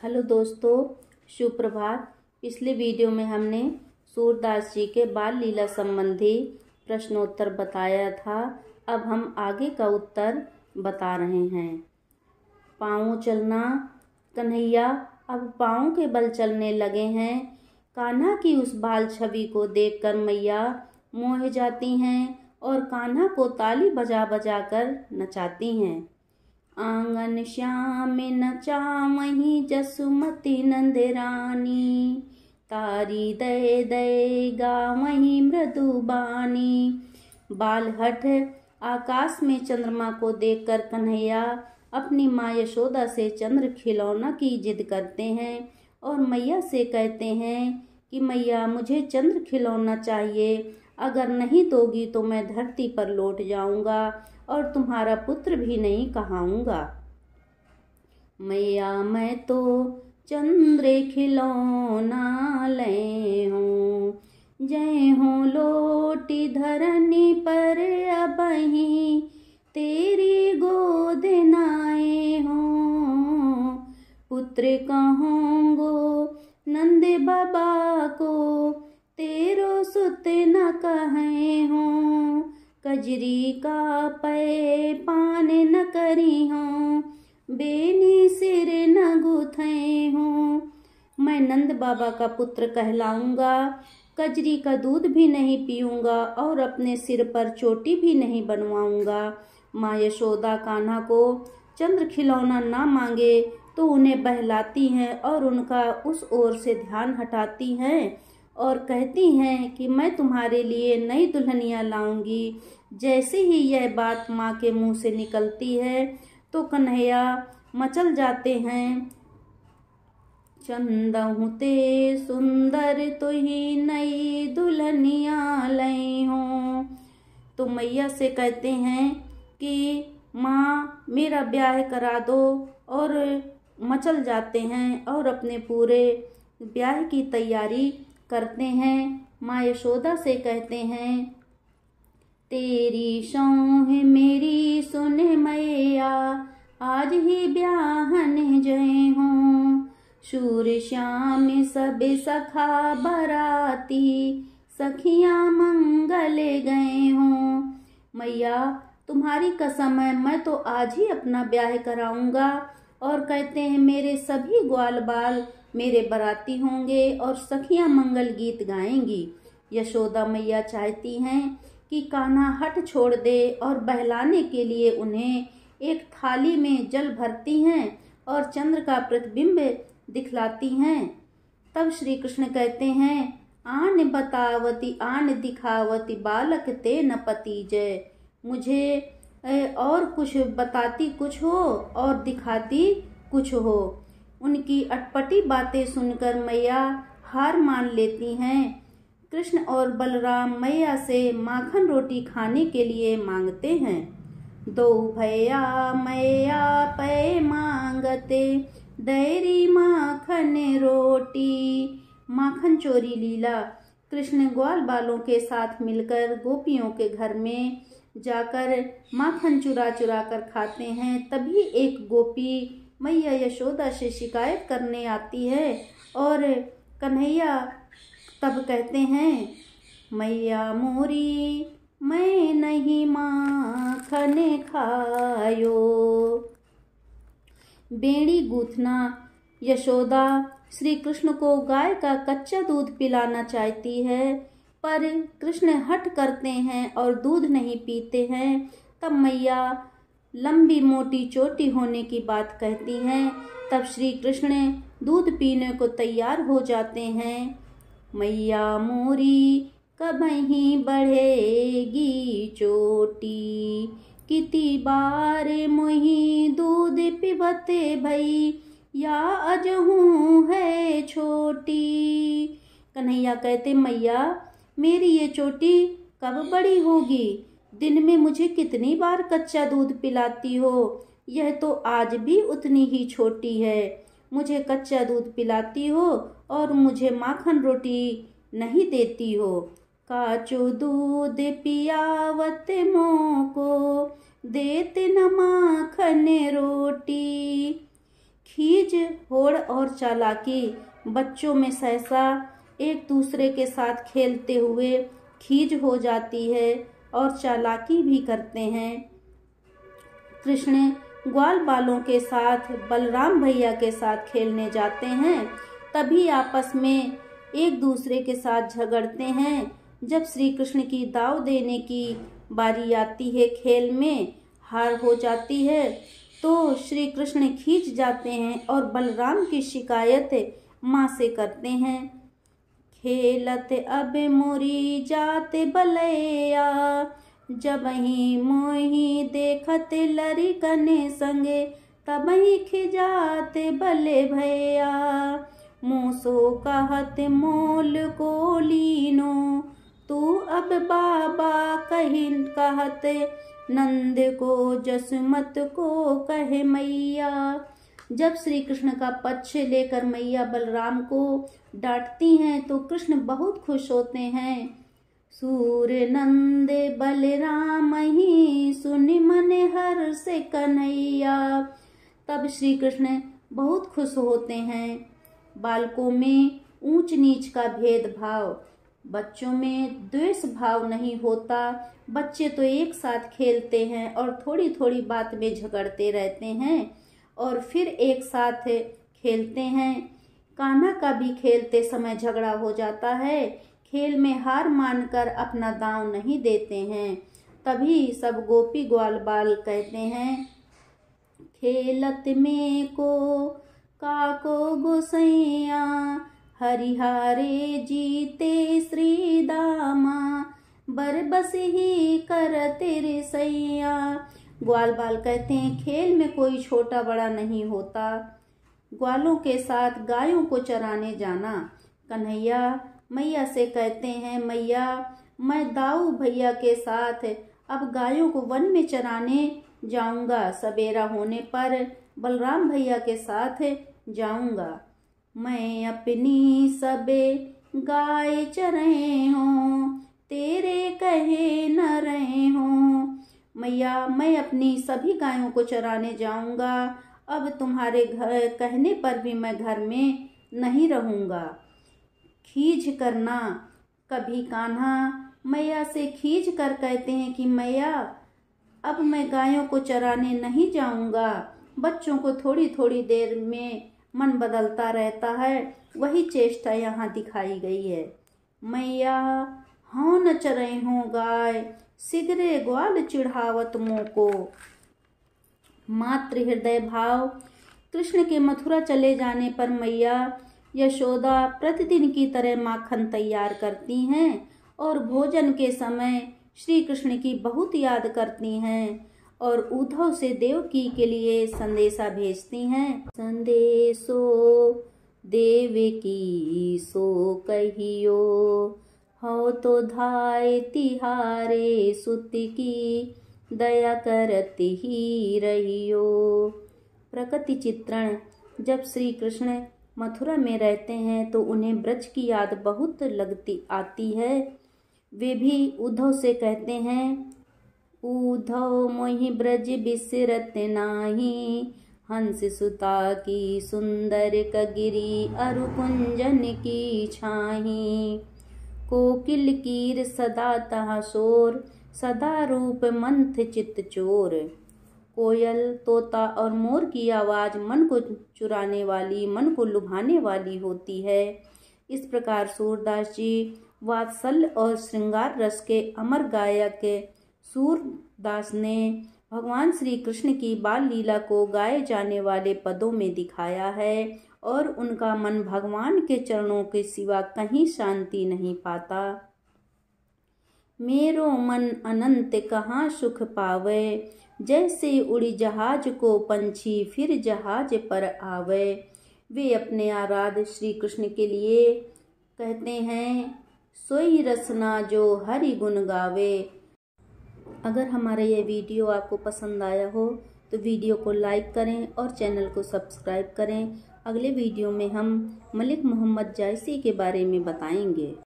Hello दोस्तों, शुभ प्रभात। पिछले video में हमने सूरदास जी के बाल लीला संबंधी प्रश्नोत्तर बताया था। अब हम आगे का उत्तर बता रहे हैं। पाँव चलना। कन्हैया अब पाँव के बल चलने लगे हैं। कान्हा की उस बाल छवि को देखकर मैया मोह जाती हैं और कान्हा को ताली बजा बजा कर नचाती हैं। आंगन श्याम नचावहीं जसुमती नंद रानी, तारी दय दय गावहीं मृदु बानी। बाल हठ। आकाश में चंद्रमा को देखकर कन्हैया अपनी माँ यशोदा से चंद्र खिलौना की जिद करते हैं और मैया से कहते हैं कि मैया मुझे चंद्र खिलौना चाहिए, अगर नहीं दोगी तो मैं धरती पर लौट जाऊंगा और तुम्हारा पुत्र भी नहीं कहाऊंगा। मैया मैं तो चंद्र खिलौना ले हूँ, जय हूँ लोटी धरनी पर अबहीं तेरी गोद नाए हूँ। पुत्र कहूँगो नंद बाबा को, तेरो सुत न कहे हूँ। कजरी का पै पान न करी हूँ, बेनी सिर न गुथे हूँ। मैं नंद बाबा का पुत्र कहलाऊंगा, कजरी का दूध भी नहीं पीऊंगा और अपने सिर पर चोटी भी नहीं बनवाऊंगा। माँ यशोदा कान्हा को चंद्र खिलौना ना मांगे तो उन्हें बहलाती हैं और उनका उस ओर से ध्यान हटाती हैं और कहती हैं कि मैं तुम्हारे लिए नई दुल्हनिया लाऊंगी। जैसे ही यह बात माँ के मुंह से निकलती है तो कन्हैया मचल जाते हैं। चंदहु ते सुंदर तुही नई दुल्हनिया लई हूँ। तो मैया से कहते हैं कि माँ मेरा ब्याह करा दो, और मचल जाते हैं और अपने पूरे ब्याह की तैयारी करते हैं। माँ यशोदा से कहते हैं, तेरी सौह मेरी सुन मैया, आज ही ब्याहन जय हूँ। शूर श्याम सब सखा बराती, सखियाँ मंगल गए हूँ। मैया तुम्हारी कसम है, मैं तो आज ही अपना ब्याह कराऊंगा। और कहते हैं मेरे सभी ग्वाल बाल मेरे बराती होंगे और सखियां मंगल गीत गाएंगी। यशोदा मैया चाहती हैं कि कान्हा हट छोड़ दे और बहलाने के लिए उन्हें एक थाली में जल भरती हैं और चंद्र का प्रतिबिंब दिखलाती हैं। तब श्री कृष्ण कहते हैं, आन बतावती आन दिखावती बालक ते न पति जय। मुझे और कुछ बताती कुछ हो और दिखाती कुछ हो। उनकी अटपटी बातें सुनकर मैया हार मान लेती हैं। कृष्ण और बलराम मैया से माखन रोटी खाने के लिए मांगते हैं। दो भैया मैया पै मांगते, डेरी माखन रोटी। माखन चोरी लीला। कृष्ण ग्वाल बालों के साथ मिलकर गोपियों के घर में जाकर माखन चुरा चुरा कर खाते हैं। तभी एक गोपी मैया यशोदा से शिकायत करने आती है और कन्हैया तब कहते हैं, मैया मोरी मैं नहीं माखन खायो। बेड़ी गूथना। यशोदा श्री कृष्ण को गाय का कच्चा दूध पिलाना चाहती है, पर कृष्ण हठ करते हैं और दूध नहीं पीते हैं। तब मैया लंबी मोटी चोटी होने की बात कहती हैं। तब श्री कृष्ण दूध पीने को तैयार हो जाते हैं। मैया मोरी कबहीं बढ़ेगी चोटी, किती बार मोही दूध पिबते भई, या अजहूँ है छोटी। कन्हैया कहते, मैया मेरी ये चोटी कब बड़ी होगी? दिन में मुझे कितनी बार कच्चा दूध पिलाती हो, यह तो आज भी उतनी ही छोटी है। मुझे कच्चा दूध पिलाती हो और मुझे माखन रोटी नहीं देती हो। काचो दूध पियावत मोको, देते न माखन रोटी। खीज, होड़ और चालाकी बच्चों में सहसा एक दूसरे के साथ खेलते हुए खीज हो जाती है और चालाकी भी करते हैं। कृष्ण ग्वाल बालों के साथ बलराम भैया के साथ खेलने जाते हैं, तभी आपस में एक दूसरे के साथ झगड़ते हैं। जब श्री कृष्ण की दाव देने की बारी आती है, खेल में हार हो जाती है, तो श्री कृष्ण खींच जाते हैं और बलराम की शिकायत माँ से करते हैं। खेलत अब मोरी जात बलैया, जबहि मोहि देखत लरिकने संगे, तबहि खिजात बले भैया। मूसो कहत मोल को लीनो, तू अब बाबा कहिन कहत, नंद को जसमत को कहे मैया। जब श्री कृष्ण का पक्ष लेकर मैया बलराम को डांटती हैं तो कृष्ण बहुत खुश होते हैं। सूर्य नंद बलराम ही सुनि मन हर से कन्हैया। तब श्री कृष्ण बहुत खुश होते हैं। बालकों में ऊंच नीच का भेदभाव, बच्चों में द्वेष भाव नहीं होता। बच्चे तो एक साथ खेलते हैं और थोड़ी थोड़ी बात में झगड़ते रहते हैं और फिर एक साथ खेलते हैं। कान्हा का भी खेलते समय झगड़ा हो जाता है। खेल में हार मानकर अपना दांव नहीं देते हैं। तभी सब गोपी ग्वाल बाल कहते हैं, खेलत में को काको गोसैया, हरिहारे जीते श्री दामा, बरबस ही कर तेरे सैया। ग्वाल बाल कहते हैं, खेल में कोई छोटा बड़ा नहीं होता। ग्वालों के साथ गायों को चराने जाना। कन्हैया मैया से कहते हैं, मैया मैं दाऊ भैया के साथ अब गायों को वन में चराने जाऊंगा। सवेरा होने पर बलराम भैया के साथ जाऊंगा। मैं अपनी सबे गाय चरे हों, तेरे कहे न रहे हों। मैया मैं अपनी सभी गायों को चराने जाऊंगा। अब तुम्हारे घर कहने पर भी मैं घर में नहीं रहूंगा। खींच करना। कभी कान्हा मैया से खींच कर कहते हैं कि मैया अब मैं गायों को चराने नहीं जाऊंगा। बच्चों को थोड़ी थोड़ी देर में मन बदलता रहता है, वही चेष्टा यहाँ दिखाई गई है। मैया हाँ न चरे हों गाय, सिगरे ग्वाल चिढ़ावत मुँह को। मातृ हृदय भाव। कृष्ण के मथुरा चले जाने पर मैया यशोदा प्रतिदिन की तरह माखन तैयार करती हैं और भोजन के समय श्री कृष्ण की बहुत याद करती हैं और उद्धव से देवकी के लिए संदेशा भेजती हैं। संदेशो देवकी सो कहियो, हो तो धाय तिहारे सुत की, दया करती ही रहियो। प्रकृति चित्रण। जब श्री कृष्ण मथुरा में रहते हैं तो उन्हें ब्रज की याद बहुत आती है। वे भी उद्धव से कहते हैं, उद्धव मोहि ब्रज बिसरत नाही, हंस सुता की सुंदर कगिरी, अरु कुंजन की छाही। कोकिल कीर सदा तहा शोर, सदा रूप मंथ चित चोर। कोयल, तोता और मोर की आवाज़ मन को चुराने वाली, मन को लुभाने वाली होती है। इस प्रकार सूरदास जी वात्सल्य और श्रृंगार रस के अमर गायक सूरदास ने भगवान श्री कृष्ण की बाल लीला को गाए जाने वाले पदों में दिखाया है और उनका मन भगवान के चरणों के सिवा कहीं शांति नहीं पाता। मेरो मन अनंत कहाँ सुख पावे, जैसे उड़ी जहाज को पंछी फिर जहाज पर आवे। वे अपने आराध्य श्री कृष्ण के लिए कहते हैं, सोई रसना जो हरि गुण गावे। अगर हमारा यह वीडियो आपको पसंद आया हो तो वीडियो को लाइक करें और चैनल को सब्सक्राइब करें। अगले वीडियो में हम मलिक मोहम्मद जायसी के बारे में बताएंगे।